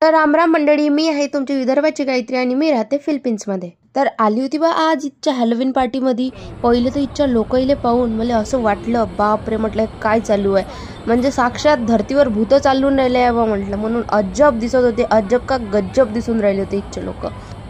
तर रामराम मंडळी, मी आहे तुमची विदर्भाची गायत्री आणि मी राहते फिलिपिन्समध्ये. तर आली होती बा आज इच्छा हॅलोविन पार्टीमध्ये. पहिले तर इच्छा लोक इले पाहून मला असं वाटलं, बापरे म्हटलं काय चालू आहे, म्हणजे साक्षात धर्तीवर भूत चालून राहिले आहे बा म्हटलं. म्हणून अजब दिसत होते, अजब का गजब दिसून राहिले होते इच्छा लोक.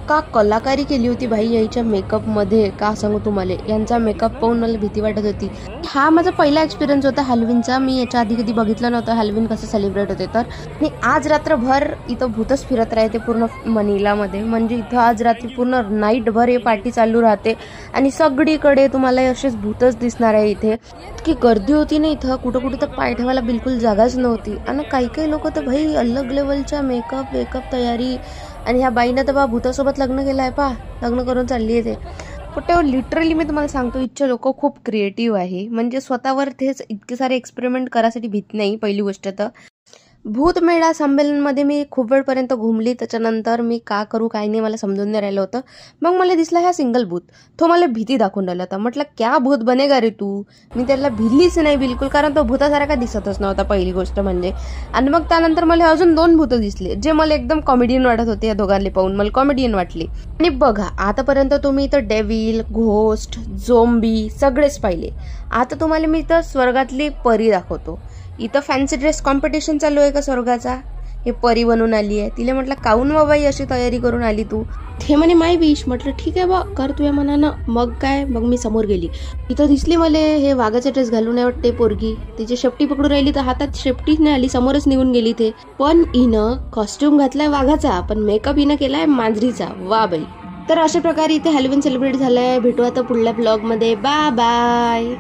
का कलाकारी केली होती भाई याच्या मेकअपमध्ये, का सांगू तुम्हाला. यांचा मेकअप पाहून मला भीती वाटत होती. हा माझा पहिला एक्सपिरियन्स होता हॅलोविनचा. मी याच्या आधी कधी बघितलं नव्हतं हॅलोविन कसं सेलिब्रेट होते. तर मी आज रात्रभर इथं भूतच फिरत राहते पूर्ण मनिलामध्ये. म्हणजे इथं आज रात्री पूर्ण नाईटभर हे पार्टी चालू राहते आणि सगळीकडे तुम्हाला असेच भूतच दिसणार आहे. इथे इतकी गर्दी होती ना, इथं कुठं कुठं तर पाय ठेवायला बिलकुल जागाच नव्हती. आणि काही लोक तर भाई अलग लेवलच्या मेकअप तयारी. आणि ह्या बाईनं तर बा भूतासोबत लग्न केलं आहे, लग्न करून चालली आहे ते. पण लिटरली मी तुम्हाला सांगतो, इच्छा लोक खूप क्रिएटिव्ह आहे. म्हणजे स्वतःवर तेच इतके सारे एक्सपेरिमेंट करायसाठी भीत नाही. पहिली गोष्ट तर भूतमेळा संमेलनमध्ये मी खूप वेळपर्यंत घुमली. त्याच्यानंतर मी का करू काय नाही मला समजून नाही राहिलं होतं. मग मला दिसला हा सिंगल भूत. तो मला भीती दाखवून राहिला होता. म्हटलं क्या भूत बनेगा रे तू. मी त्याला भिलीच नाही बिलकुल, कारण तो भूतासारखा दिसतच नव्हता पहिली गोष्ट म्हणजे. आणि मग त्यानंतर मला अजून 2 भूतं दिसले, जे मला एकदम कॉमेडियन वाटत होते. या दोघांनी पाहून मला कॉमेडियन वाटली. आणि बघा आतापर्यंत तुम्ही इथं डेव्हिल, घोस्ट, झोंबी सगळेच पाहिले. आता तुम्हाला मी इथं स्वर्गातली परी दाखवतो. इथं फॅन्सी ड्रेस कॉम्पिटिशन चालू आहे का स्वर्गाचा. हे परी बनून आली आहे. तिला म्हटलं काऊन बाबाई अशी तयारी करून आली तू. ते म्हणे माय विश. म्हटलं ठीक आहे बा, कर तुझ्या मनानं. मग काय, मग मी समोर गेली. इथं दिसली मला हे वाघाचा ड्रेस घालून आहे वाटते पोरगी. तिची शेपटी पकडून राहिली तर हातात शेपटीच नाही आली, समोरच निघून गेली. ते पण हिनं कॉस्ट्युम घातलाय वाघाचा, पण मेकअप हिनं केलाय मांजरीचा. वा बाई. तर अशा प्रकारे इथे हॅलोविन सेलिब्रेट झालंय. भेटू आता पुढल्या ब्लॉग मध्ये. Bye bye.